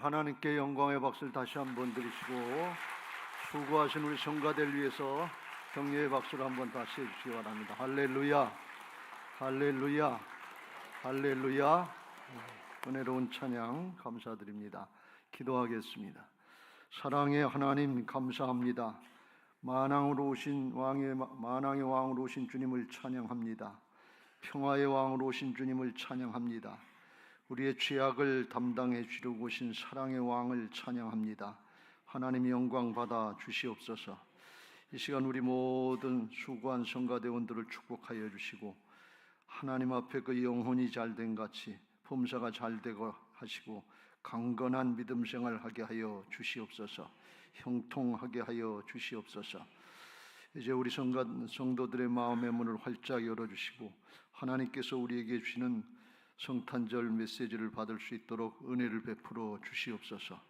하나님께 영광의 박수를 다시 한번 드리시고, 수고하신 우리 성가대를 위해서 격려의 박수를 한번 다시 해주시기 바랍니다. 할렐루야, 할렐루야, 할렐루야. 은혜로운 찬양 감사드립니다. 기도하겠습니다. 사랑의 하나님 감사합니다. 만왕으로 오신 만왕의 왕으로 오신 주님을 찬양합니다. 평화의 왕으로 오신 주님을 찬양합니다. 우리의 죄악을 담당해 주려고 오신 사랑의 왕을 찬양합니다. 하나님 영광 받아 주시옵소서. 이 시간 우리 모든 수고한 성가대원들을 축복하여 주시고, 하나님 앞에 그 영혼이 잘된 같이 범사가 잘되고 하시고, 강건한 믿음 생활하게 하여 주시옵소서. 형통하게 하여 주시옵소서. 이제 우리 성도들의 마음의 문을 활짝 열어주시고, 하나님께서 우리에게 주시는 성탄절 메시지를 받을 수 있도록 은혜를 베풀어 주시옵소서.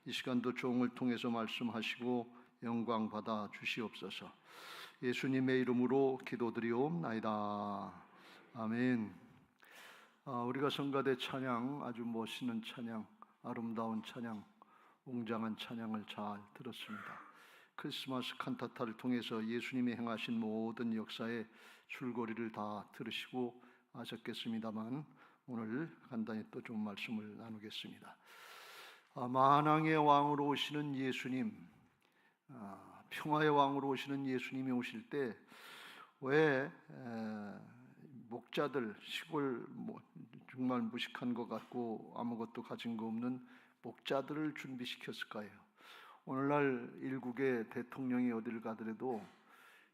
이 시간도 종을 통해서 말씀하시고 영광 받아 주시옵소서. 예수님의 이름으로 기도드리옵나이다. 아멘. 우리가 성가대 찬양, 아주 멋있는 찬양, 아름다운 찬양, 웅장한 찬양을 잘 들었습니다. 크리스마스 칸타타를 통해서 예수님이 행하신 모든 역사의 줄거리를 다 들으시고 아셨겠습니다만, 오늘 간단히 또 좀 말씀을 나누겠습니다. 만왕의 왕으로 오시는 예수님, 평화의 왕으로 오시는 예수님이 오실 때 왜 목자들, 시골 정말 무식한 것 같고 아무것도 가진 거 없는 목자들을 준비시켰을까요? 오늘날 일국의 대통령이 어딜 가더라도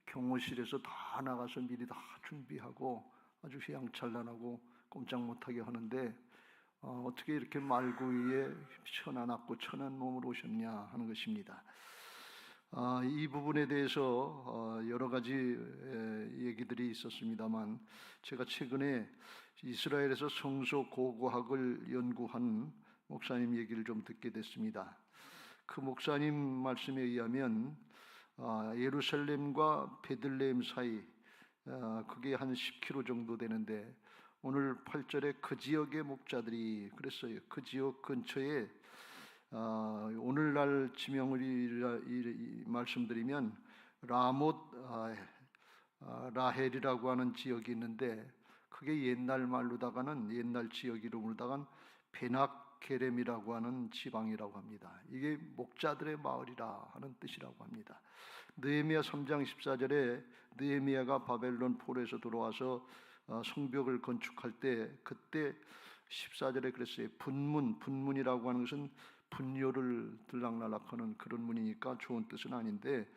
경호실에서 다 나가서 미리 다 준비하고 아주 휘황찬란하고 꼼짝 못하게 하는데, 어떻게 이렇게 말구이에 천안았고 천한 몸으로 오셨냐 하는 것입니다. 이 부분에 대해서 여러 가지 얘기들이 있었습니다만, 제가 최근에 이스라엘에서 성소 고고학을 연구한 목사님 얘기를 좀 듣게 됐습니다. 그 목사님 말씀에 의하면 예루살렘과 베들레헴 사이, 그게 한 10km 정도 되는데, 오늘 8절에 그 지역의 목자들이 그랬어요. 그 지역 근처에 오늘날 지명을 말씀드리면 라못 라헬이라고 하는 지역이 있는데, 그게 옛날 말로다가는, 옛날 지역 이름으로다가는 베낙게렘이라고 하는 지방이라고 합니다. 이게 목자들의 마을이라 하는 뜻이라고 합니다. 느헤미야 3장 14절에 느헤미야가 바벨론 포로에서 돌아와서 성벽을 건축할 때, 그때 14절에 그랬어요. 분문이라고 하는 것은 분뇨를 들락날락하는 그런 문이니까 좋은 뜻은 아닌데,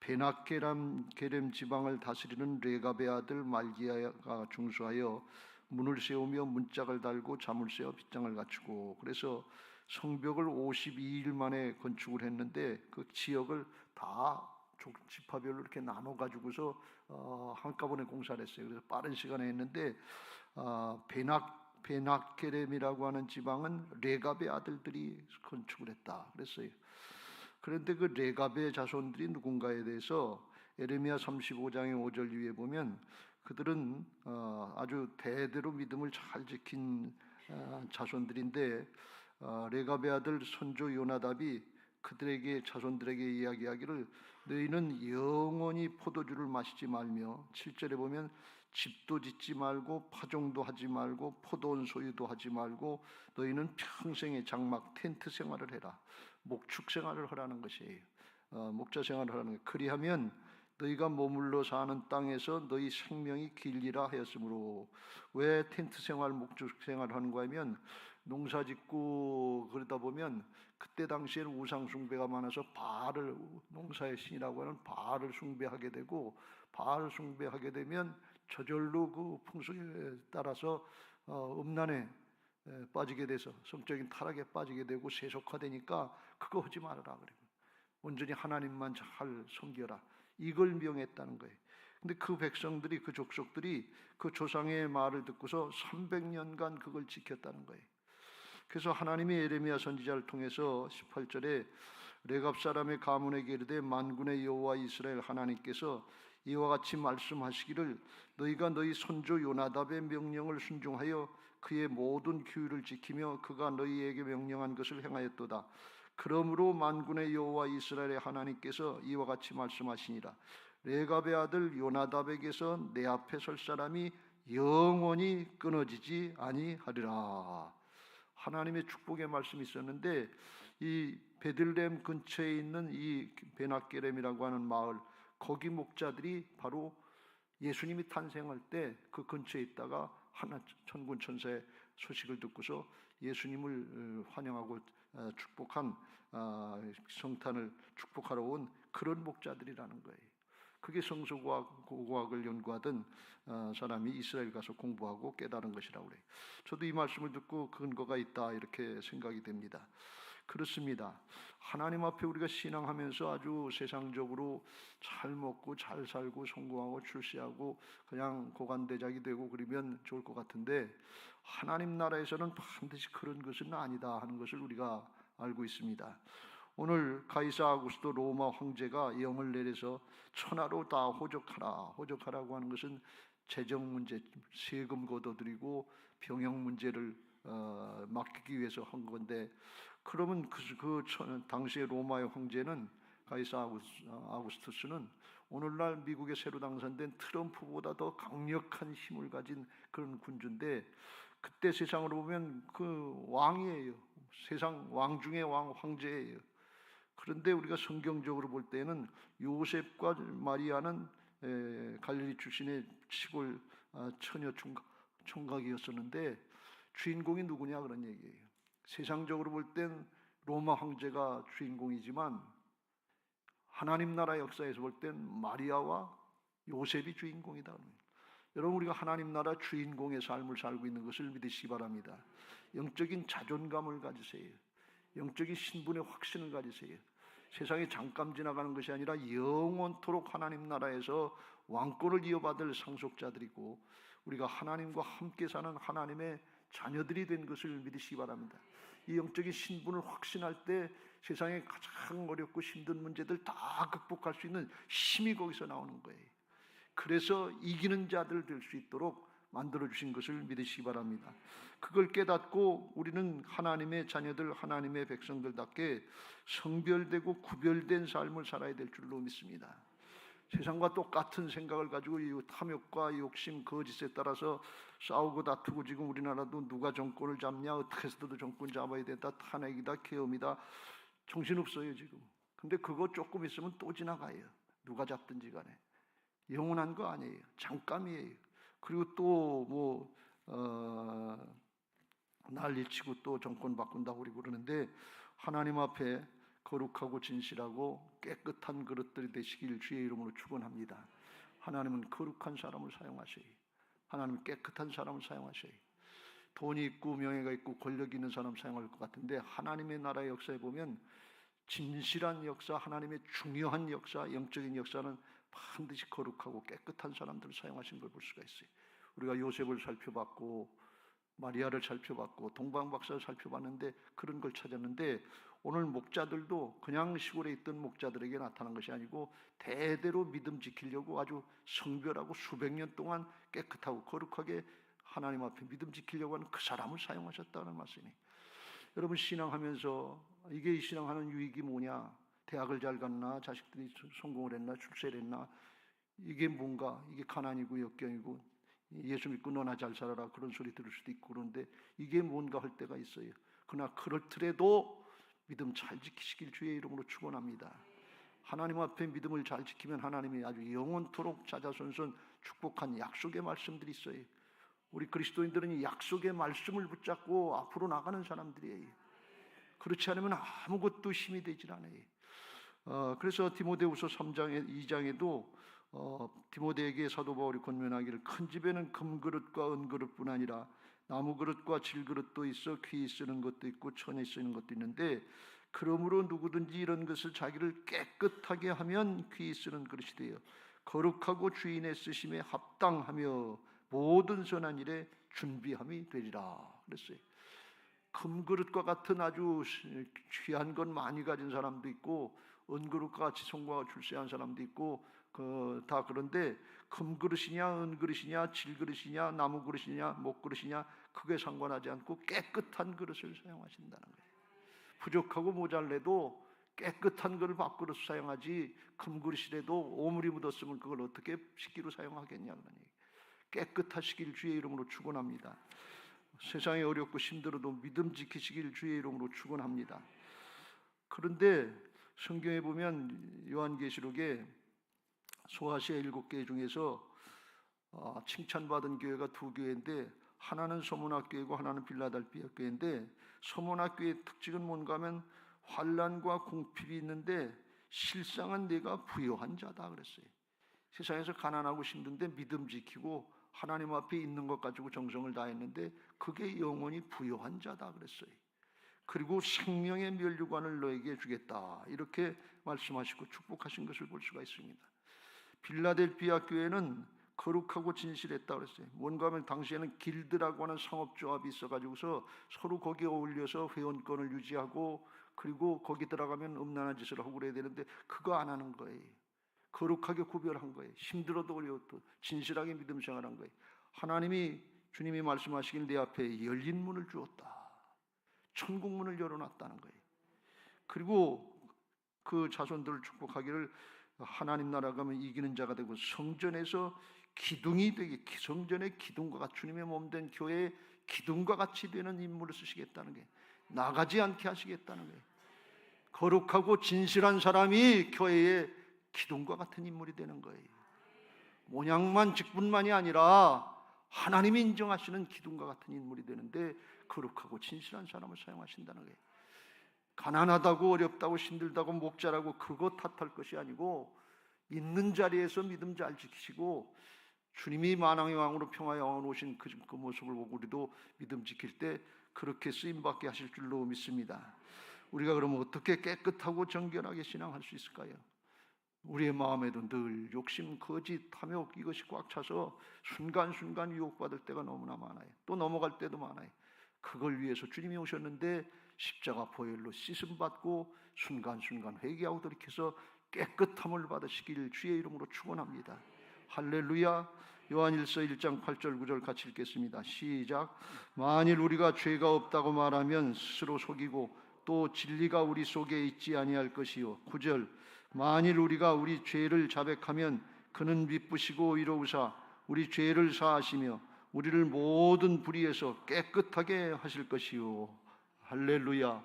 베낙게렘 지방을 다스리는 레갑의 아들 말기야가 중수하여 문을 세우며 문짝을 달고 잠을 쇠어 빗장을 갖추고, 그래서 성벽을 52일 만에 건축을 했는데, 그 지역을 다 지파별로 이렇게 나눠 가지고서 한꺼번에 공사를 했어요. 그래서 빠른 시간에 했는데, 베낙게렘이라고 하는 지방은 레갑의 아들들이 건축을 했다 그랬어요. 그런데 그 레갑의 자손들이 누군가에 대해서 예레미야 35장의 5절 위에 보면, 그들은 아주 대대로 믿음을 잘 지킨 자손들인데, 레갑의 아들 손조 요나답이 그들에게, 자손들에게 이야기하기를, 너희는 영원히 포도주를 마시지 말며, 7절에 보면 집도 짓지 말고 파종도 하지 말고 포도원 소유도 하지 말고 너희는 평생의 장막 텐트 생활을 해라. 목축 생활을 하라는 것이에요. 목자 생활을 하라는 거예요. 그리하면 너희가 머물러 사는 땅에서 너희 생명이 길리라 하였으므로. 왜 텐트 생활, 목축 생활을 하는가 하면, 농사 짓고 그러다 보면 그때 당시에는 우상 숭배가 많아서 바알을, 농사의 신이라고 하는 바알을 숭배하게 되고, 바알 숭배하게 되면 저절로 그 풍속에 따라서 음란에 빠지게 돼서 성적인 타락에 빠지게 되고 세속화되니까 그거 하지 말아라 그래요. 온전히 하나님만 잘 섬겨라, 이걸 명했다는 거예요. 근데 그 백성들이, 그 족속들이 그 조상의 말을 듣고서 300년간 그걸 지켰다는 거예요. 그래서 하나님이 예레미야 선지자를 통해서 18절에 레갑 사람의 가문에게 이르되, 만군의 여호와 이스라엘 하나님께서 이와 같이 말씀하시기를, 너희가 너희 손조 요나답의 명령을 순종하여 그의 모든 규율을 지키며 그가 너희에게 명령한 것을 행하였도다. 그러므로 만군의 여호와 이스라엘의 하나님께서 이와 같이 말씀하시니라. 레갑의 아들 요나답에게서 내 앞에 설 사람이 영원히 끊어지지 아니하리라. 하나님의 축복의 말씀이 있었는데, 이 베들레헴 근처에 있는 이 베낫게렘이라고 하는 마을, 거기 목자들이 바로 예수님이 탄생할 때 그 근처에 있다가 하나 천군 천사의 소식을 듣고서 예수님을 환영하고 축복한 성탄을 축복하러 온 그런 목자들이라는 거예요. 그게 성서고고학을 연구하던 사람이 이스라엘 가서 공부하고 깨달은 것이라고 그래요. 저도 이 말씀을 듣고 근거가 있다 이렇게 생각이 됩니다. 그렇습니다. 하나님 앞에 우리가 신앙하면서 아주 세상적으로 잘 먹고 잘 살고 성공하고 출세하고 그냥 고관대작이 되고 그러면 좋을 것 같은데, 하나님 나라에서는 반드시 그런 것은 아니다 하는 것을 우리가 알고 있습니다. 오늘 가이사 아구스도 로마 황제가 영을 내려서 천하로 다 호적하라고 하는 것은 재정 문제, 세금 걷어들이고 병역 문제를 맡기기 위해서 한 건데, 그러면 당시의 로마의 황제는 가이사 아구스투스는 오늘날 미국에 새로 당선된 트럼프보다 더 강력한 힘을 가진 그런 군주인데, 그때 세상으로 보면 그 왕이에요. 세상 왕 중의 왕, 황제예요. 그런데 우리가 성경적으로 볼 때는 요셉과 마리아는 갈릴리 출신의 시골 처녀 총각이었었는데 주인공이 누구냐 그런 얘기예요. 세상적으로 볼 땐 로마 황제가 주인공이지만 하나님 나라 역사에서 볼 땐 마리아와 요셉이 주인공이다. 여러분, 우리가 하나님 나라 주인공의 삶을 살고 있는 것을 믿으시기 바랍니다. 영적인 자존감을 가지세요. 영적인 신분의 확신을 가지세요. 세상에 잠깐 지나가는 것이 아니라 영원토록 하나님 나라에서 왕권을 이어받을 상속자들이고 우리가 하나님과 함께 사는 하나님의 자녀들이 된 것을 믿으시기 바랍니다. 이 영적인 신분을 확신할 때 세상에 가장 어렵고 힘든 문제들 다 극복할 수 있는 힘이 거기서 나오는 거예요. 그래서 이기는 자들 될 수 있도록 만들어주신 것을 믿으시기 바랍니다. 그걸 깨닫고 우리는 하나님의 자녀들, 하나님의 백성들답게 성별되고 구별된 삶을 살아야 될 줄로 믿습니다. 세상과 똑같은 생각을 가지고 이 탐욕과 욕심, 거짓에 따라서 싸우고 다투고, 지금 우리나라도 누가 정권을 잡냐, 어떻게 해서도 정권 잡아야 된다, 탄핵이다, 계엄이다, 정신없어요 지금. 근데 그거 조금 있으면 또 지나가요. 누가 잡든지 간에 영원한 거 아니에요. 잠깐이에요. 그리고 또 난리치고 또 정권 바꾼다고 우리 그러는데, 하나님 앞에 거룩하고 진실하고 깨끗한 그릇들이 되시길 주의 이름으로 축원합니다. 하나님은 거룩한 사람을 사용하셔요. 하나님은 깨끗한 사람을 사용하셔요. 돈이 있고 명예가 있고 권력이 있는 사람 사용할 것 같은데, 하나님의 나라의 역사에 보면 진실한 역사, 하나님의 중요한 역사, 영적인 역사는 반드시 거룩하고 깨끗한 사람들을 사용하신 걸 볼 수가 있어요. 우리가 요셉을 살펴봤고 마리아를 살펴봤고 동방박사를 살펴봤는데 그런 걸 찾았는데, 오늘 목자들도 그냥 시골에 있던 목자들에게 나타난 것이 아니고 대대로 믿음 지키려고 아주 성별하고 수백 년 동안 깨끗하고 거룩하게 하나님 앞에 믿음 지키려고 하는 그 사람을 사용하셨다는 말씀이니, 여러분 신앙하면서 이게 이 신앙하는 유익이 뭐냐? 대학을 잘 갔나? 자식들이 성공을 했나? 출세를 했나? 이게 뭔가? 이게 가난이고 역경이고 예수 믿고 너나 잘 살아라 그런 소리 들을 수도 있고, 그런데 이게 뭔가 할 때가 있어요. 그러나 그렇더라도 믿음 잘 지키시길 주의 이름으로 축원합니다. 하나님 앞에 믿음을 잘 지키면 하나님이 아주 영원토록 자자손손 축복한 약속의 말씀들이 있어요. 우리 그리스도인들은 이 약속의 말씀을 붙잡고 앞으로 나가는 사람들이에요. 그렇지 않으면 아무것도 힘이 되질 않아요. 그래서 디모데후서 2장에도 디모데에게 사도 바울이 권면하기를, 큰 집에는 금그릇과 은그릇뿐 아니라 나무그릇과 질그릇도 있어 귀 쓰는 것도 있고 천에 쓰는 것도 있는데, 그러므로 누구든지 이런 것을 자기를 깨끗하게 하면 귀 쓰는 그릇이 되어 거룩하고 주인의 쓰심에 합당하며 모든 선한 일에 준비함이 되리라 그랬어요. 금그릇과 같은 아주 귀한 건 많이 가진 사람도 있고 은그릇과 같이 성공하고 출세한 사람도 있고 다 그런데 금그릇이냐 은그릇이냐 질그릇이냐 나무그릇이냐 목그릇이냐 그게 상관하지 않고 깨끗한 그릇을 사용하신다는 거예요. 부족하고 모자라도 깨끗한 그릇 밥그릇 사용하지 금그릇이라도 오물이 묻었으면 그걸 어떻게 식기로 사용하겠냐는 얘기예요. 깨끗하시길 주의 이름으로 축원합니다. 세상이 어렵고 힘들어도 믿음 지키시길 주의 이름으로 축원합니다. 그런데 성경에 보면 요한계시록에 소아시아 7개 중에서 칭찬받은 교회가 2교회인데 하나는 서문학 교회고 하나는 빌라델피아 교회인데 서문학 교회의 특징은 뭔가 하면 환난과 궁핍이 있는데 실상은 내가 부요한 자다 그랬어요. 세상에서 가난하고 힘든데 믿음 지키고 하나님 앞에 있는 것 가지고 정성을 다했는데 그게 영원히 부요한 자다 그랬어요. 그리고 생명의 면류관을 너에게 주겠다 이렇게 말씀하시고 축복하신 것을 볼 수가 있습니다. 빌라델피아 교회는 거룩하고 진실했다 그랬어요. 뭔가 하면 당시에는 길드라고 하는 상업조합이 있어가지고서 서로 거기에 어울려서 회원권을 유지하고 그리고 거기 들어가면 음란한 짓을 하고 그래야 되는데 그거 안 하는 거예요. 거룩하게 구별한 거예요. 힘들어도 어려워도 진실하게 믿음 생활한 거예요. 하나님이 주님이 말씀하시길 내 앞에 열린 문을 주었다. 천국 문을 열어놨다는 거예요. 그리고 그 자손들을 축복하기를 하나님 나라 가면 이기는 자가 되고 성전에서 기둥이 되게 성전의 기둥과 같이 주님의 몸된 교회의 기둥과 같이 되는 인물을 쓰시겠다는 게 나가지 않게 하시겠다는 거예요. 거룩하고 진실한 사람이 교회의 기둥과 같은 인물이 되는 거예요. 모양만 직분만이 아니라 하나님이 인정하시는 기둥과 같은 인물이 되는데 거룩하고 진실한 사람을 사용하신다는 거예요. 가난하다고 어렵다고 힘들다고 목자라고 그거 탓할 것이 아니고 있는 자리에서 믿음 잘 지키시고 주님이 만왕의 왕으로 평화의 왕으로 오신 그 모습을 보고 우리도 믿음 지킬 때 그렇게 쓰임받게 하실 줄로 믿습니다. 우리가 그러면 어떻게 깨끗하고 정결하게 신앙할 수 있을까요? 우리의 마음에도 늘 욕심, 거짓, 탐욕 이것이 꽉 차서 순간순간 유혹받을 때가 너무나 많아요. 또 넘어갈 때도 많아요. 그걸 위해서 주님이 오셨는데 십자가 보혈로 씻음받고 순간순간 회개하고 돌이켜서 깨끗함을 받으시길 주의 이름으로 축원합니다. 할렐루야. 요한일서 1장 8절 9절 같이 읽겠습니다. 시작. 만일 우리가 죄가 없다고 말하면 스스로 속이고 또 진리가 우리 속에 있지 아니할 것이요. 9절. 만일 우리가 우리 죄를 자백하면 그는 미쁘시고 이로우사 우리 죄를 사하시며 우리를 모든 불의에서 깨끗하게 하실 것이요. 할렐루야.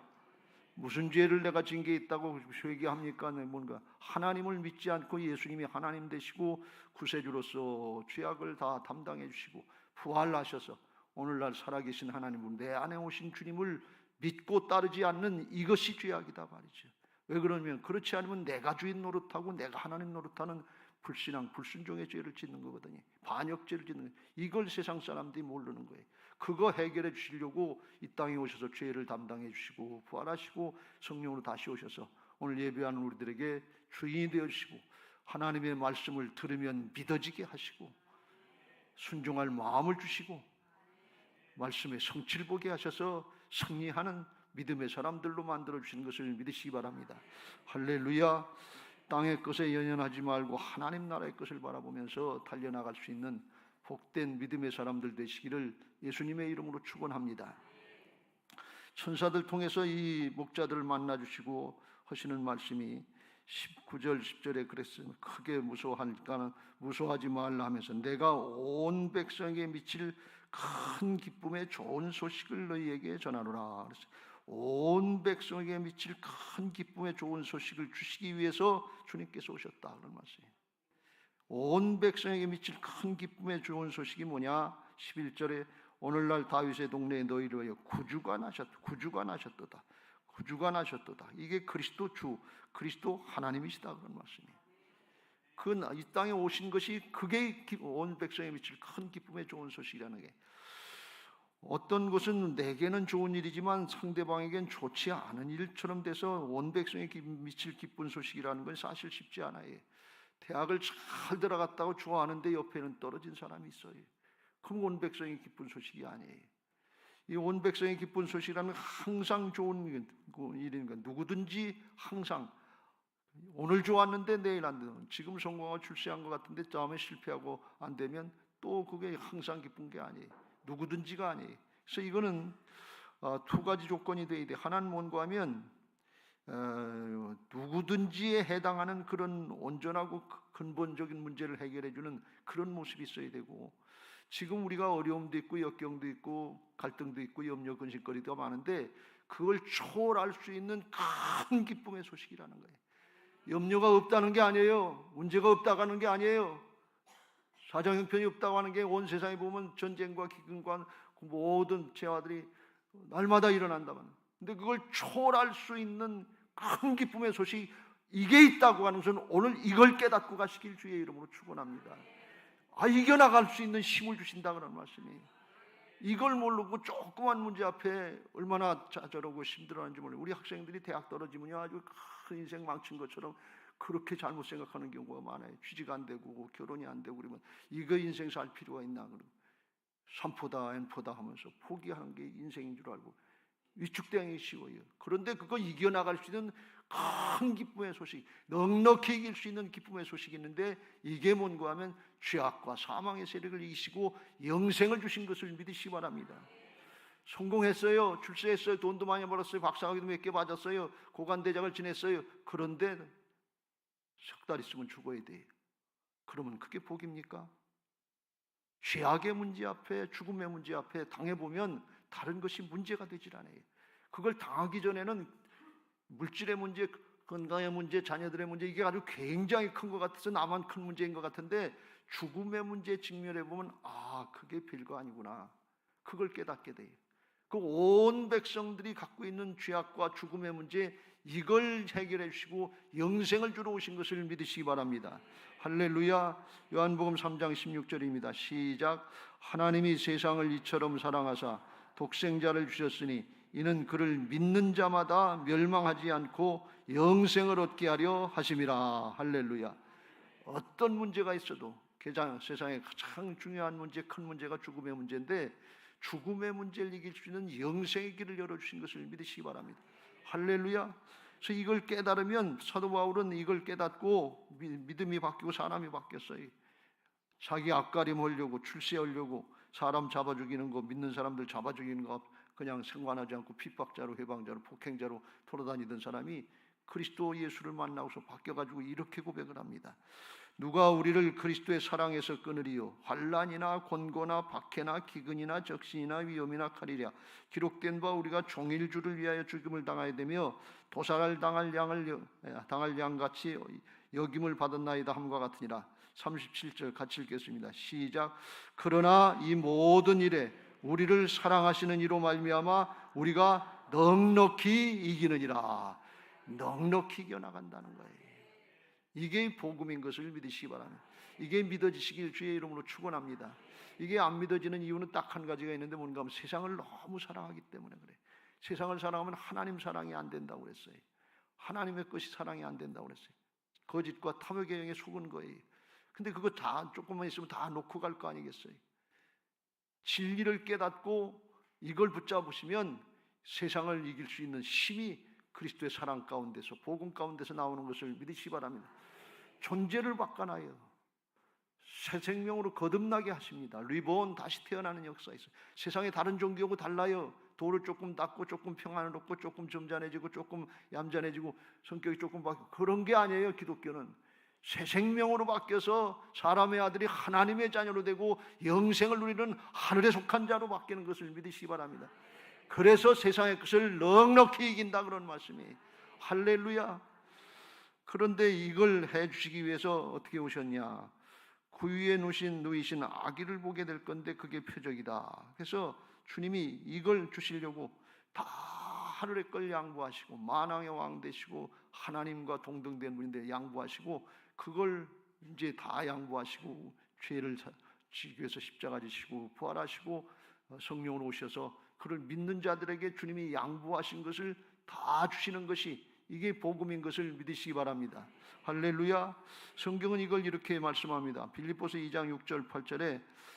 무슨 죄를 내가 진 게 있다고 회개합니까? 뭔가 하나님을 믿지 않고 예수님이 하나님 되시고 구세주로서 죄악을 다 담당해 주시고 부활하셔서 오늘날 살아계신 하나님은 내 안에 오신 주님을 믿고 따르지 않는 이것이 죄악이다 말이죠. 왜 그러냐면 그렇지 않으면 내가 주인 노릇하고 내가 하나님 노릇하는 불신앙, 불순종의 죄를 짓는 거거든요. 반역죄를 짓는 거예요. 이걸 세상 사람들이 모르는 거예요. 그거 해결해 주시려고 이 땅에 오셔서 죄를 담당해 주시고 부활하시고 성령으로 다시 오셔서 오늘 예배하는 우리들에게 주인이 되어주시고 하나님의 말씀을 들으면 믿어지게 하시고 순종할 마음을 주시고 말씀의 성취를 보게 하셔서 승리하는 믿음의 사람들로 만들어주시는 것을 믿으시기 바랍니다. 할렐루야. 땅의 것에 연연하지 말고 하나님 나라의 것을 바라보면서 달려나갈 수 있는 복된 믿음의 사람들 되시기를 예수님의 이름으로 축원합니다. 천사들 통해서 이 목자들을 만나주시고 하시는 말씀이 19절 10절에 그랬어요. 크게 무서워하니까는 무서워하지 말라 하면서 내가 온 백성에게 미칠 큰 기쁨의 좋은 소식을 너희에게 전하노라. 그랬어요. 온 백성에게 미칠 큰 기쁨의 좋은 소식을 주시기 위해서 주님께서 오셨다 그런 말씀이에요. 온 백성에게 미칠 큰 기쁨의 좋은 소식이 뭐냐? 11절에 오늘날 다윗의 동네에 너희를 위하여 구주가 나셨도다. 구주가 나셨도다. 이게 그리스도 주, 그리스도 하나님이시다 그런 말씀이에요. 이 땅에 오신 것이 그게 온 백성에 미칠 큰 기쁨의 좋은 소식이라는 게 어떤 것은 내게는 좋은 일이지만 상대방에겐 좋지 않은 일처럼 돼서 온 백성에 미칠 기쁜 소식이라는 건 사실 쉽지 않아요. 대학을 잘 들어갔다고 좋아하는데 옆에는 떨어진 사람이 있어요. 그럼 온 백성이 기쁜 소식이 아니에요. 이 온 백성의 기쁜 소식이라는 항상 좋은 일이니까 누구든지 항상 오늘 좋았는데 내일 안 되는, 지금 성공하고 출세한 것 같은데 다음에 실패하고 안 되면 또 그게 항상 기쁜 게 아니에요. 누구든지가 아니에요. 그래서 이거는 두 가지 조건이 돼야 돼. 하나는 뭔가 하면 누구든지에 해당하는 그런 온전하고 근본적인 문제를 해결해 주는 그런 모습이 있어야 되고, 지금 우리가 어려움도 있고 역경도 있고 갈등도 있고 염려 근심거리도 많은데 그걸 초월할 수 있는 큰 기쁨의 소식이라는 거예요. 염려가 없다는 게 아니에요. 문제가 없다고 하는 게 아니에요. 사정 형편이 없다고 하는 게 온 세상에 보면 전쟁과 기근과 모든 재화들이 날마다 일어난다만, 근데 그걸 초월할 수 있는 큰 기쁨의 소식, 이게 있다고 하는 것은 오늘 이걸 깨닫고 가시길 주의 이름으로 축원합니다. 이겨나갈 수 있는 힘을 주신다 그런 말씀이에요. 이걸 모르고 조그만 문제 앞에 얼마나 좌절하고 힘들어하는지 몰라요. 우리 학생들이 대학 떨어지면 아주 큰 인생 망친 것처럼 그렇게 잘못 생각하는 경우가 많아요. 취직 안 되고 결혼이 안 되고 그러면 이거 인생 살 필요가 있나, 그러면 삼포다 N포다 하면서 포기하는 게 인생인 줄 알고 위축되기 쉬워요. 그런데 그거 이겨나갈 수 있는 큰 기쁨의 소식, 넉넉히 이길 수 있는 기쁨의 소식이 있는데, 이게 뭔가 하면 죄악과 사망의 세력을 이기시고 영생을 주신 것을 믿으시기 바랍니다. 성공했어요. 출세했어요. 돈도 많이 벌었어요. 박사학위도 몇 개 받았어요. 고관대장을 지냈어요. 그런데 석 달 있으면 죽어야 돼요. 그러면 그게 복입니까? 죄악의 문제 앞에, 죽음의 문제 앞에 당해보면 다른 것이 문제가 되질 않아요. 그걸 당하기 전에는 물질의 문제, 건강의 문제, 자녀들의 문제, 이게 아주 굉장히 큰 것 같아서 나만 큰 문제인 것 같은데, 죽음의 문제에 직면해 보면 그게 별거 아니구나, 그걸 깨닫게 돼요. 그 온 백성들이 갖고 있는 죄악과 죽음의 문제, 이걸 해결해 주시고 영생을 주러 오신 것을 믿으시기 바랍니다. 할렐루야. 요한복음 3장 16절입니다. 시작. 하나님이 세상을 이처럼 사랑하사 독생자를 주셨으니 이는 그를 믿는 자마다 멸망하지 않고 영생을 얻게 하려 하심이라. 할렐루야. 어떤 문제가 있어도, 세상에 가장 중요한 문제, 큰 문제가 죽음의 문제인데, 죽음의 문제를 이길 수 있는 영생의 길을 열어주신 것을 믿으시기 바랍니다. 할렐루야. 그래서 이걸 깨달으면, 사도 바울은 이걸 깨닫고 믿음이 바뀌고 사람이 바뀌었어요. 자기 앞가림 하려고, 출세하려고 사람 잡아 죽이는 거, 믿는 사람들 잡아 죽이는 거 그냥 상관하지 않고 핍박자로, 해방자로, 폭행자로 돌아다니던 사람이 그리스도 예수를 만나고서 바뀌어가지고 이렇게 고백을 합니다. 누가 우리를 그리스도의 사랑에서 끊으리요? 환난이나 곤고나 박해나 기근이나 적신이나 위험이나 칼이랴. 기록된 바 우리가 종일 주를 위하여 죽임을 당하야 되며 도살을 당할 양같이 여김을 받았나이다 함과 같으니라. 37절 같이 읽겠습니다. 시작. 그러나 이 모든 일에 우리를 사랑하시는 이로 말미암아 우리가 넉넉히 이기느니라. 넉넉히 이겨나간다는 거예요. 이게 복음인 것을 믿으시기 바랍니다. 이게 믿어지시길 주의 이름으로 축원합니다. 이게 안 믿어지는 이유는 딱 한 가지가 있는데, 뭔가 하면 세상을 너무 사랑하기 때문에 그래. 세상을 사랑하면 하나님 사랑이 안 된다고 그랬어요. 하나님의 것이 사랑이 안 된다고 그랬어요. 거짓과 탐욕의 영에 속은 거예요. 근데 그거 다 조금만 있으면 다 놓고 갈 거 아니겠어요? 진리를 깨닫고 이걸 붙잡으시면 세상을 이길 수 있는 힘이 그리스도의 사랑 가운데서, 복음 가운데서 나오는 것을 믿으시기 바랍니다. 존재를 바꿔놔요. 새 생명으로 거듭나게 하십니다. 리본, 다시 태어나는 역사가 있어요. 세상에 다른 종교하고 달라요. 도를 조금 닦고 조금 평안롭고 조금 점잖해지고 조금 얌전해지고 성격이 조금 바뀌고, 그런 게 아니에요. 기독교는 새 생명으로 바뀌어서 사람의 아들이 하나님의 자녀로 되고 영생을 누리는 하늘에 속한 자로 바뀌는 것을 믿으시기 바랍니다. 그래서 세상의 것을 넉넉히 이긴다 그런 말씀이에요. 할렐루야. 그런데 이걸 해주시기 위해서 어떻게 오셨냐? 구유에 누이신 아기를 보게 될 건데 그게 표적이다. 그래서 주님이 이걸 주시려고 다 하늘의 걸 양보하시고 만왕의 왕 되시고 하나님과 동등된 분인데 양보하시고, 그걸 이제 다 양보하시고 죄를 지기 위해서 십자가 지시고 부활하시고 성령으로 오셔서 그를 믿는 자들에게 주님이 양보하신 것을 다 주시는 것이, 이게 복음인 것을 믿으시기 바랍니다. 할렐루야. 성경은 이걸 이렇게 말씀합니다. 빌립보서 2장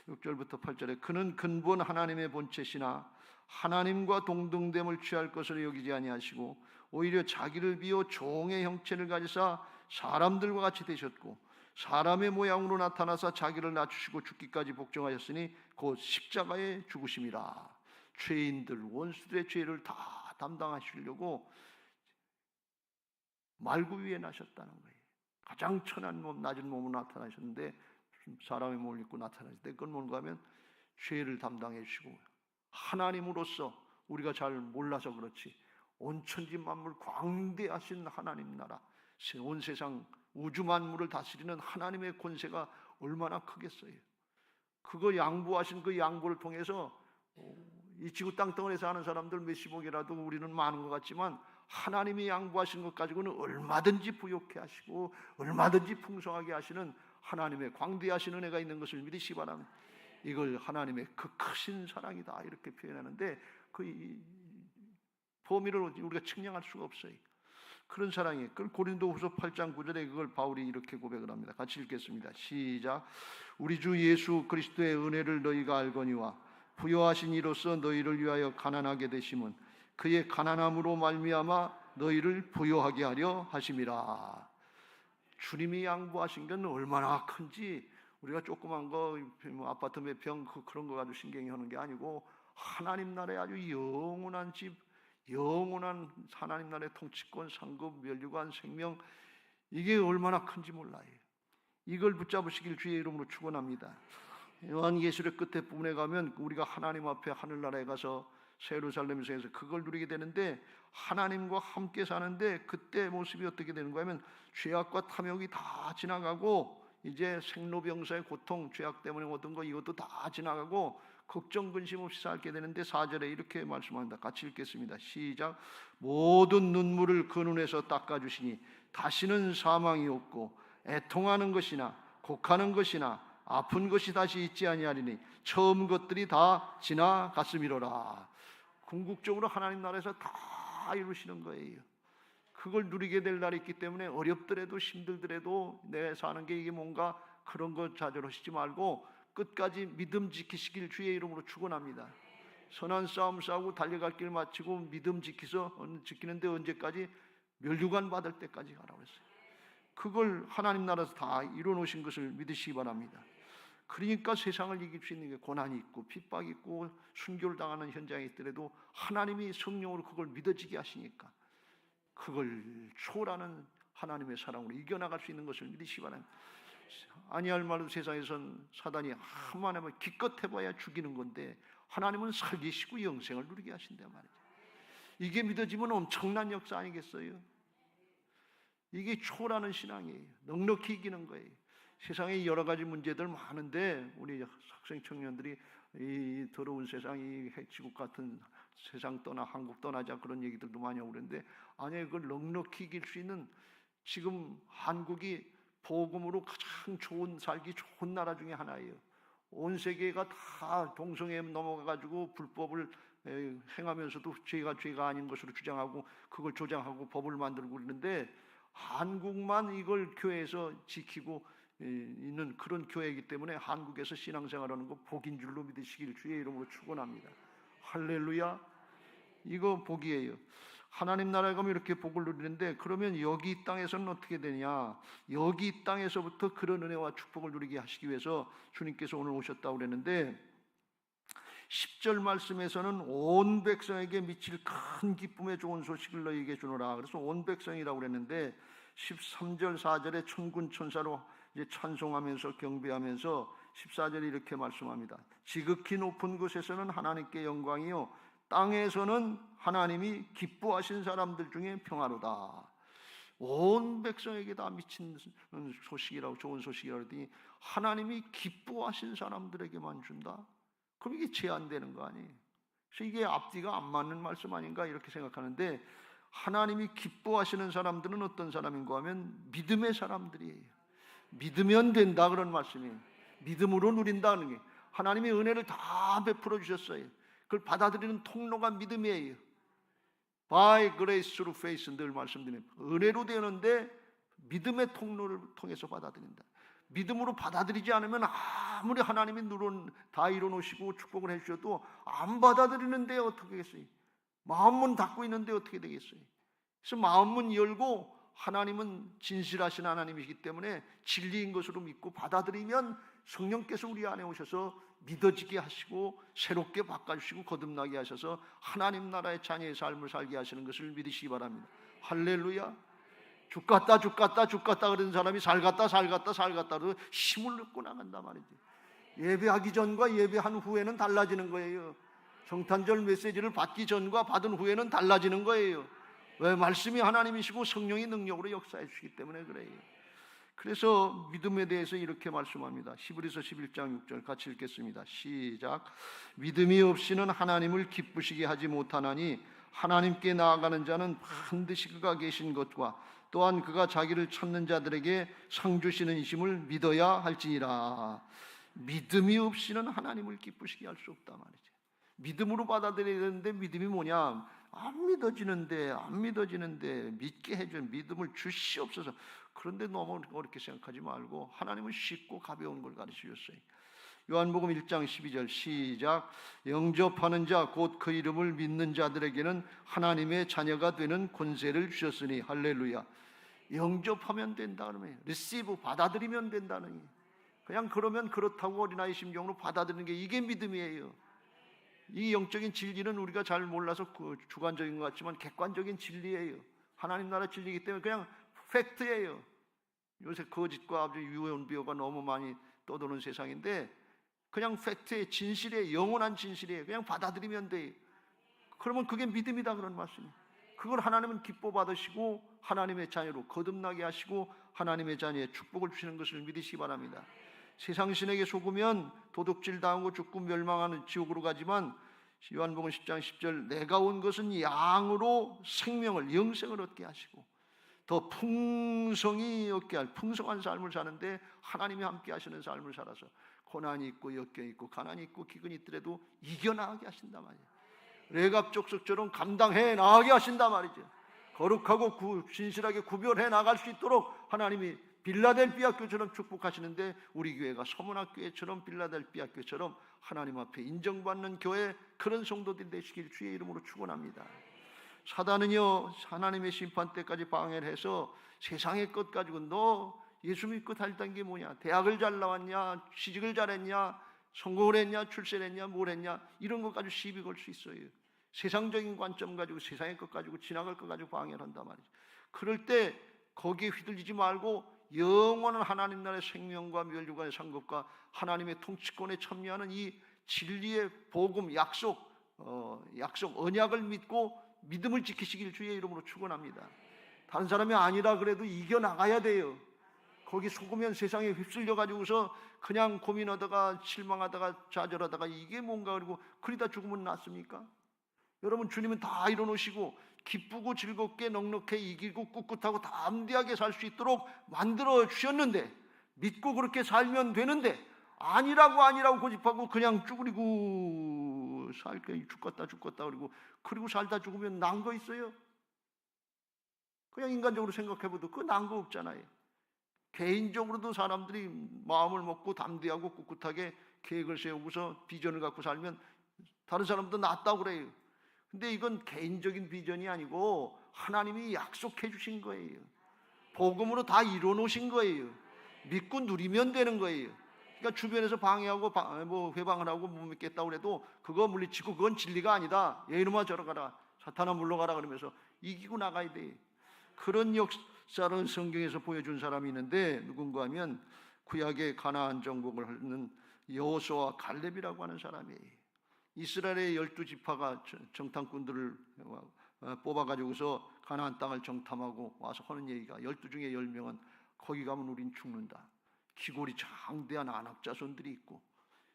6절부터 8절에 그는 근본 하나님의 본체시나 하나님과 동등됨을 취할 것으로 여기지 아니하시고 오히려 자기를 비워 종의 형체를 가지사 사람들과 같이 되셨고 사람의 모양으로 나타나사 자기를 낮추시고 죽기까지 복종하셨으니 곧 십자가의 죽으심이라. 죄인들 원수들의 죄를 다 담당하시려고 말구 위에 나셨다는 거예요. 가장 천한 몸, 낮은 몸으로 나타나셨는데 사람의 몸을 입고 나타나실 때 그건 뭔가 하면 죄를 담당해 주시고 하나님으로서 우리가 잘 몰라서 그렇지 온 천지 만물 광대하신 하나님 나라, 온 세상 우주 만물을 다스리는 하나님의 권세가 얼마나 크겠어요. 그거 양보하신 그 양보를 통해서 이 지구 땅덩어리에서 하는 사람들 몇십억이라도 우리는 많은 것 같지만 하나님이 양보하신 것 가지고는 얼마든지 부욕해 하시고 얼마든지 풍성하게 하시는 하나님의 광대하신 은혜가 있는 것을 믿으시기 바랍니다. 이걸 하나님의 그 크신 사랑이다 이렇게 표현하는데 그 범위를 우리가 측량할 수가 없어요. 그런 사랑이. 그 고린도후서 8장 9절에 그걸 바울이 이렇게 고백을 합니다. 같이 읽겠습니다. 시작. 우리 주 예수 그리스도의 은혜를 너희가 알거니와 부요하신 이로써 너희를 위하여 가난하게 되심은 그의 가난함으로 말미암아 너희를 부요하게 하려 하심이라. 주님이 양보하신 건 얼마나 큰지 우리가 조그만 거 아파트 몇 평 그런 거 가지고 신경이 하는 게 아니고 하나님 나라의 아주 영원한 집, 영원한 하나님 나라의 통치권, 상급, 멸류관, 생명, 이게 얼마나 큰지 몰라요. 이걸 붙잡으시길 주의 이름으로 축원합니다. 요한계시록 끝에 부분에 가면 우리가 하나님 앞에 하늘나라에 가서 새 예루살렘에서 그걸 누리게 되는데 하나님과 함께 사는데 그때 모습이 어떻게 되는 거냐면 죄악과 탐욕이 다 지나가고 이제 생로병사의 고통, 죄악 때문에 얻은 거 이것도 다 지나가고 걱정 근심 없이 살게 되는데 4절에 이렇게 말씀합니다. 같이 읽겠습니다. 시작. 모든 눈물을 그 눈에서 닦아주시니 다시는 사망이 없고 애통하는 것이나 곡하는 것이나 아픈 것이 다시 있지 아니하리니 처음 것들이 다 지나갔음이로라. 궁극적으로 하나님 나라에서 다 이루시는 거예요. 그걸 누리게 될 날이 있기 때문에 어렵더라도 힘들더라도 내 사는 게 이게 뭔가 그런 거 좌절하시지 말고 끝까지 믿음 지키시길 주의 이름으로 축원합니다. 선한 싸움 싸우고 달려갈 길 마치고 믿음 지키는데 언제까지? 멸류관 받을 때까지 가라고 했어요. 그걸 하나님 나라에서 다 이뤄놓으신 것을 믿으시기 바랍니다. 그러니까 세상을 이길 수 있는 게 고난이 있고 핍박이 있고 순교를 당하는 현장이 있더라도 하나님이 성령으로 그걸 믿어지게 하시니까 그걸 초월하는 하나님의 사랑으로 이겨나갈 수 있는 것을 믿으시기 바랍니다. 아니할 말로 세상에선 사단이 한만 하면 기껏 해봐야 죽이는 건데 하나님은 살리시고 영생을 누리게 하신단 말이죠. 이게 믿어지면 엄청난 역사 아니겠어요? 이게 초월하는 신앙이에요. 넉넉히 이기는 거예요. 세상에 여러 가지 문제들 많은데 우리 학생 청년들이 이 더러운 세상, 이 핵지국 같은 세상 떠나 한국 떠나자 그런 얘기들도 많이 하고 그러는데 아니 그걸 넉넉히 이길 수 있는 지금 한국이 복음으로 가장 살기 좋은 나라 중에 하나예요. 온 세계가 다 동성애에 넘어가가지고 불법을 행하면서도 죄가 아닌 것으로 주장하고 그걸 조장하고 법을 만들고 그러는데 한국만 이걸 교회에서 지키고 있는 그런 교회이기 때문에 한국에서 신앙생활하는 거 복인 줄로 믿으시길 주의 이름으로 축원합니다. 할렐루야. 이거 복이에요. 하나님 나라에 가면 이렇게 복을 누리는데 그러면 여기 이 땅에서는 어떻게 되냐? 여기 이 땅에서부터 그런 은혜와 축복을 누리게 하시기 위해서 주님께서 오늘 오셨다고 그랬는데 10절 말씀에서는 온 백성에게 미칠 큰 기쁨의 좋은 소식을 너희에게 주노라. 그래서 온 백성이라고 그랬는데 13절 4절에 천군 천사로 이제 찬송하면서 경배하면서 14절에 이렇게 말씀합니다. 지극히 높은 곳에서는 하나님께 영광이요 땅에서는 하나님이 기뻐하신 사람들 중에 평화로다. 온 백성에게 다 미친 소식이라고 좋은 소식이라고 했더니 하나님이 기뻐하신 사람들에게만 준다. 그럼 이게 제한되는 거 아니에요? 그래서 이게 앞뒤가 안 맞는 말씀 아닌가 이렇게 생각하는데 하나님이 기뻐하시는 사람들은 어떤 사람인가 하면 믿음의 사람들이에요. 믿으면 된다 그런 말씀이에요. 믿음으로 누린다는 게 하나님의 은혜를 다 베풀어 주셨어요. 그걸 받아들이는 통로가 믿음이에요. By grace through faith 늘 말씀드립니다. 은혜로 되는데 믿음의 통로를 통해서 받아들인다. 믿음으로 받아들이지 않으면 아무리 하나님이 다 이뤄놓으시고 축복을 해주셔도 안 받아들이는데 어떻게 되겠어요? 마음문 닫고 있는데 어떻게 되겠어요? 그래서 마음문 열고 하나님은 진실하신 하나님이시기 때문에 진리인 것으로 믿고 받아들이면 성령께서 우리 안에 오셔서 믿어지게 하시고 새롭게 바꿔주시고 거듭나게 하셔서 하나님 나라의 자녀의 삶을 살게 하시는 것을 믿으시기 바랍니다. 할렐루야. 죽 같다 그러는 사람이 살 같다 그러고 힘을 얻고 나간단 말이지. 예배하기 전과 예배한 후에는 달라지는 거예요. 성탄절 메시지를 받기 전과 받은 후에는 달라지는 거예요. 왜? 말씀이 하나님이시고 성령이 능력으로 역사해 주시기 때문에 그래요. 그래서 믿음에 대해서 이렇게 말씀합니다. 히브리서 11장 6절 같이 읽겠습니다. 시작. 믿음이 없이는 하나님을 기쁘시게 하지 못하나니 하나님께 나아가는 자는 반드시 그가 계신 것과 또한 그가 자기를 찾는 자들에게 상 주시는 이심을 믿어야 할지니라. 믿음이 없이는 하나님을 기쁘시게 할 수 없다 말이죠. 믿음으로 받아들여야 되는데 믿음이 뭐냐? 안 믿어지는데 믿게 해준 믿음을 주시옵소서. 그런데 너무 어렵게 생각하지 말고 하나님은 쉽고 가벼운 걸 가르치셨어요. 요한복음 1장 12절 시작. 영접하는 자 곧 그 이름을 믿는 자들에게는 하나님의 자녀가 되는 권세를 주셨으니 할렐루야. 영접하면 된다 그러면 receive 받아들이면 된다는, 그냥 그러면 그렇다고 어린아이 심정으로 받아들이는 게 이게 믿음이에요. 이 영적인 진리는 우리가 잘 몰라서 주관적인 것 같지만 객관적인 진리예요. 하나님 나라 진리이기 때문에 그냥 팩트예요. 요새 거짓과 아주 유언비어가 너무 많이 떠도는 세상인데 그냥 팩트의 진실이에요. 영원한 진실이에요. 그냥 받아들이면 돼요. 그러면 그게 믿음이다 그런 말씀이에요. 그걸 하나님은 기뻐 받으시고 하나님의 자녀로 거듭나게 하시고 하나님의 자녀의 축복을 주시는 것을 믿으시기 바랍니다. 세상 신에게 속으면 도둑질 당하고 죽고 멸망하는 지옥으로 가지만 요한복음 10장 10절 내가 온 것은 양으로 생명을 영생을 얻게 하시고 더 풍성히 얻게 할 풍성한 삶을 사는데 하나님이 함께 하시는 삶을 살아서 고난이 있고 역경이 있고 가난이 있고 기근이 있더라도 이겨나가게 하신단 말이에요. 레갑족속처럼 감당해 나가게 하신단 말이죠. 거룩하고 진실하게 구별해 나갈 수 있도록 하나님이 빌라델비아 교회처럼 축복하시는데 우리 교회가 서문학교회처럼 빌라델비아 교회처럼 하나님 앞에 인정받는 교회 그런 성도들이 되시길 주의 이름으로 축원합니다. 사단은요 하나님의 심판 때까지 방해를 해서 세상의 것 가지고 너 예수 믿고 달던 게 뭐냐, 대학을 잘 나왔냐, 취직을 잘했냐, 성공을 했냐, 출세를 했냐, 뭘 했냐 이런 것 가지고 시비 걸 수 있어요. 세상적인 관점 가지고 세상의 것 가지고 지나갈 것 가지고 방해를 한단 말이죠. 그럴 때 거기에 휘둘리지 말고 영원한 하나님 나라의 생명과 멸류관의 상급과 하나님의 통치권에 참여하는 이 진리의 복음 약속 언약을 믿고 믿음을 지키시길 주의 이름으로 축원합니다. 다른 사람이 아니라 그래도 이겨나가야 돼요. 거기 속으면 세상에 휩쓸려 가지고서 그냥 고민하다가 실망하다가 좌절하다가 이게 뭔가 그리고 그러다 죽으면 낫습니까? 여러분 주님은 다 이뤄놓으시고 기쁘고 즐겁게 넉넉해 이기고 꿋꿋하고 담대하게 살 수 있도록 만들어 주셨는데 믿고 그렇게 살면 되는데 아니라고 고집하고 그냥 쭈그리고 살게 죽겠다 그리고 살다 죽으면 난 거 있어요? 그냥 인간적으로 생각해봐도 그거 난 거 없잖아요. 개인적으로도 사람들이 마음을 먹고 담대하고 꿋꿋하게 계획을 세우고서 비전을 갖고 살면 다른 사람도 낫다고 그래요. 근데 이건 개인적인 비전이 아니고 하나님이 약속해 주신 거예요. 복음으로 다 이뤄 놓으신 거예요. 믿고 누리면 되는 거예요. 그러니까 주변에서 방해하고 회방을 하고 못 믿겠다고 그래도 그거 물리치고 그건 진리가 아니다. 야 이놈아 저러 가라. 사탄아 물러가라 그러면서 이기고 나가야 돼. 그런 역사를 성경에서 보여준 사람이 있는데 누군가 하면 구약의 가나안 정복을 하는 여호수아와 갈렙이라고 하는 사람이에요. 이스라엘의 12지파가 정탐꾼들을 뽑아가지고서 가나안 땅을 정탐하고 와서 하는 얘기가 12 중에 10명은 거기 가면 우린 죽는다. 기골이 장대한 안악자손들이 있고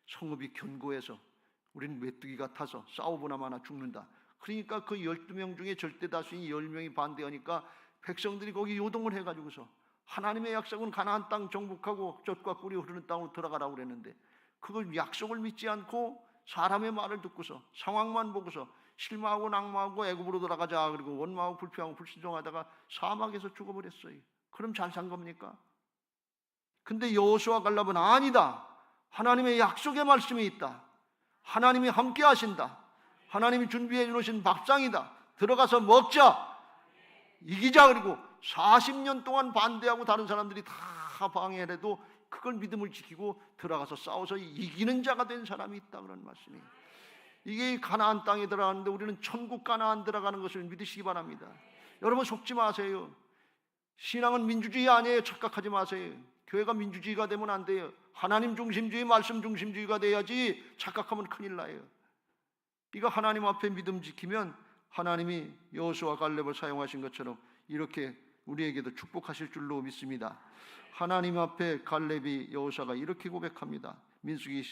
성읍이 견고해서 우린 메뚜기 같아서 싸우거나 마나 죽는다. 그러니까 그 12명 중에 절대 다수인 10명이 반대하니까 백성들이 거기 요동을 해가지고서 하나님의 약속은 가나안 땅 정복하고 젖과 꿀이 흐르는 땅으로 들어가라고 그랬는데 그걸 약속을 믿지 않고 사람의 말을 듣고서 상황만 보고서 실망하고 낙마하고 애굽으로 돌아가자 그리고 원망하고 불평하고 불순종하다가 사막에서 죽어버렸어요. 그럼 잘 산 겁니까? 근데 여호수아 갈렙은 아니다. 하나님의 약속의 말씀이 있다. 하나님이 함께 하신다. 하나님이 준비해 주신 밥상이다. 들어가서 먹자. 이기자. 그리고 40년 동안 반대하고 다른 사람들이 다 방해를 해도 그걸 믿음을 지키고 들어가서 싸워서 이기는 자가 된 사람이 있다, 그런 말씀이에요. 이게 가나안 땅에 들어가는데 우리는 천국 가나안 들어가는 것을 믿으시기 바랍니다. 여러분, 속지 마세요. 신앙은 민주주의 아니에요. 착각하지 마세요. 교회가 민주주의가 되면 안 돼요. 하나님 중심주의, 말씀 중심주의가 돼야지. 착각하면 큰일 나요. 이거 하나님 앞에 믿음 지키면 하나님이 여호수아 갈렙을 사용하신 것처럼 이렇게 우리에게도 축복하실 줄로 믿습니다. 하나님 앞에 갈렙이, 여호수아가 이렇게 고백합니다. 민수기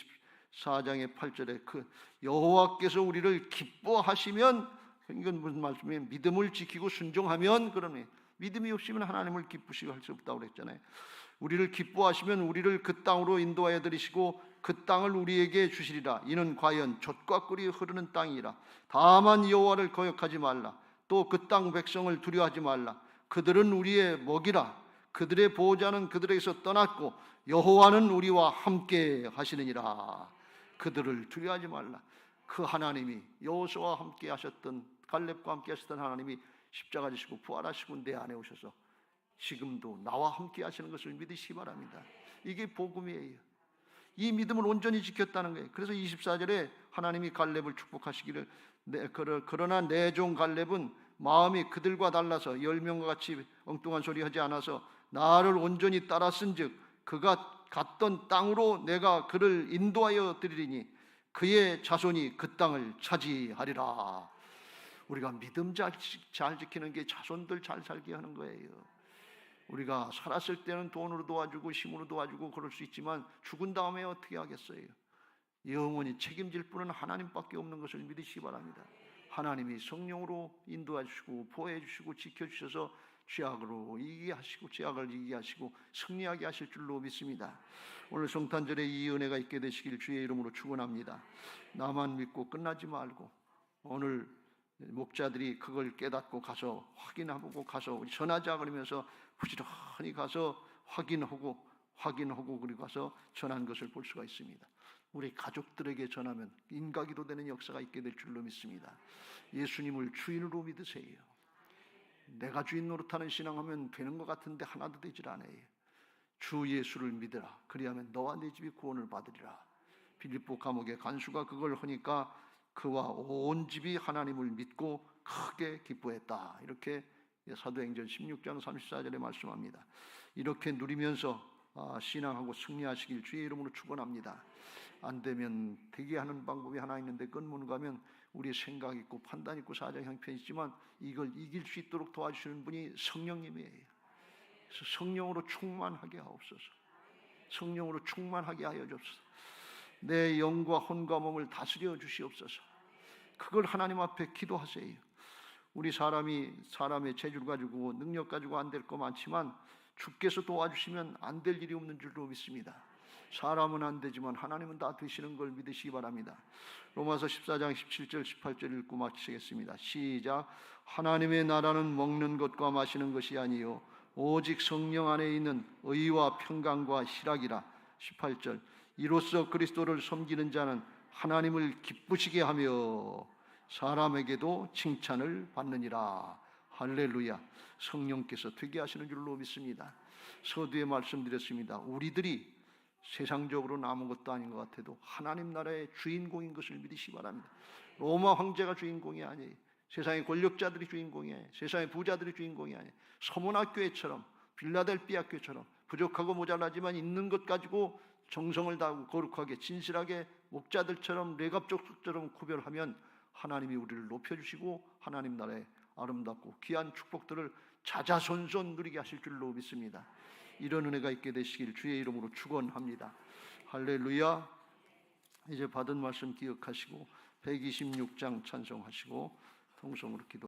4장의 8절에 그 여호와께서 우리를 기뻐하시면, 이건 무슨 말씀이에요? 믿음을 지키고 순종하면. 그러네. 믿음이 없으면 하나님을 기쁘시게 할 수 없다고 그랬잖아요. 우리를 기뻐하시면 우리를 그 땅으로 인도하여 들이시고 그 땅을 우리에게 주시리라. 이는 과연 젖과 꿀이 흐르는 땅이라. 다만 여호와를 거역하지 말라. 또 그 땅 백성을 두려워하지 말라. 그들은 우리의 먹이라. 그들의 보호자는 그들에게서 떠났고 여호와는 우리와 함께 하시느니라. 그들을 두려워하지 말라. 그 하나님이, 여호수아와 함께 하셨던, 갈렙과 함께 하셨던 하나님이 십자가 지시고 부활하시고 내 안에 오셔서 지금도 나와 함께 하시는 것을 믿으시기 바랍니다. 이게 복음이에요. 이 믿음을 온전히 지켰다는 거예요. 그래서 24절에 하나님이 갈렙을 축복하시기를, 그러나 내 종 갈렙은 마음이 그들과 달라서 10명과 같이 엉뚱한 소리 하지 않아서 나를 온전히 따랐은즉 그가 갔던 땅으로 내가 그를 인도하여 드리리니 그의 자손이 그 땅을 차지하리라. 우리가 믿음 잘 지키는 게 자손들 잘 살게 하는 거예요. 우리가 살았을 때는 돈으로 도와주고 힘으로 도와주고 그럴 수 있지만 죽은 다음에 어떻게 하겠어요? 영원히 책임질 분은 하나님밖에 없는 것을 믿으시기 바랍니다. 하나님이 성령으로 인도해 주시고 보호해 주시고 지켜 주셔서 죄악을 이기게 하시고 승리하게 하실 줄로 믿습니다. 오늘 성탄절에 이 은혜가 있게 되시길 주의 이름으로 축원합니다. 나만 믿고 끝나지 말고 오늘 목자들이 그걸 깨닫고 가서 확인하고 가서 전하자 그러면서 부지런히 가서 확인하고 그리고 가서 전한 것을 볼 수가 있습니다. 우리 가족들에게 전하면 인가기도 되는 역사가 있게 될 줄로 믿습니다. 예수님을 주인으로 믿으세요. 내가 주인 노릇하는 신앙하면 되는 것 같은데 하나도 되질 않아요. 주 예수를 믿으라. 그리하면 너와 네 집이 구원을 받으리라. 빌립보 감옥의 간수가 그걸 하니까 그와 온 집이 하나님을 믿고 크게 기뻐했다. 이렇게 사도행전 16장 34절에 말씀합니다. 이렇게 누리면서 신앙하고 승리하시길 주의 이름으로 축원합니다. 안 되면 되게 하는 방법이 하나 있는데 그건 뭔가 하면 우리의 생각 있고 판단 있고 사정 형편이지만 이걸 이길 수 있도록 도와주시는 분이 성령님이에요. 그래서 성령으로 충만하게 하옵소서. 성령으로 충만하게 하여 주옵소서. 내 영과 혼과 몸을 다스려 주시옵소서. 그걸 하나님 앞에 기도하세요. 우리 사람의 재줄 가지고 능력 가지고 안 될 거 많지만 주께서 도와주시면 안 될 일이 없는 줄로 믿습니다. 사람은 안 되지만 하나님은 다 되시는 걸 믿으시기 바랍니다. 로마서 14장 17절 18절 읽고 마치겠습니다. 시작. 하나님의 나라는 먹는 것과 마시는 것이 아니요 오직 성령 안에 있는 의와 평강과 희락이라. 18절. 이로써 그리스도를 섬기는 자는 하나님을 기쁘시게 하며 사람에게도 칭찬을 받느니라. 할렐루야. 성령께서 되게 하시는 줄로 믿습니다. 서두에 말씀드렸습니다. 우리들이 세상적으로는 아무것도 아닌 것 같아도 하나님 나라의 주인공인 것을 믿으시기 바랍니다. 로마 황제가 주인공이 아니에요. 세상의 권력자들이 주인공이 아니에요. 세상의 부자들이 주인공이 아니에요. 서문학교회처럼 빌라델피아 교회처럼 부족하고 모자라지만 있는 것 가지고 정성을 다하고 거룩하게 진실하게 목자들처럼 레갑족속처럼 구별하면 하나님이 우리를 높여주시고 하나님 나라의 아름답고 귀한 축복들을 자자손손 누리게 하실 줄로 믿습니다. 이런 은혜가 있게 되시길 주의 이름으로 축원합니다. 할렐루야. 이제 받은 말씀 기억하시고 126장 찬송하시고 통성으로 기도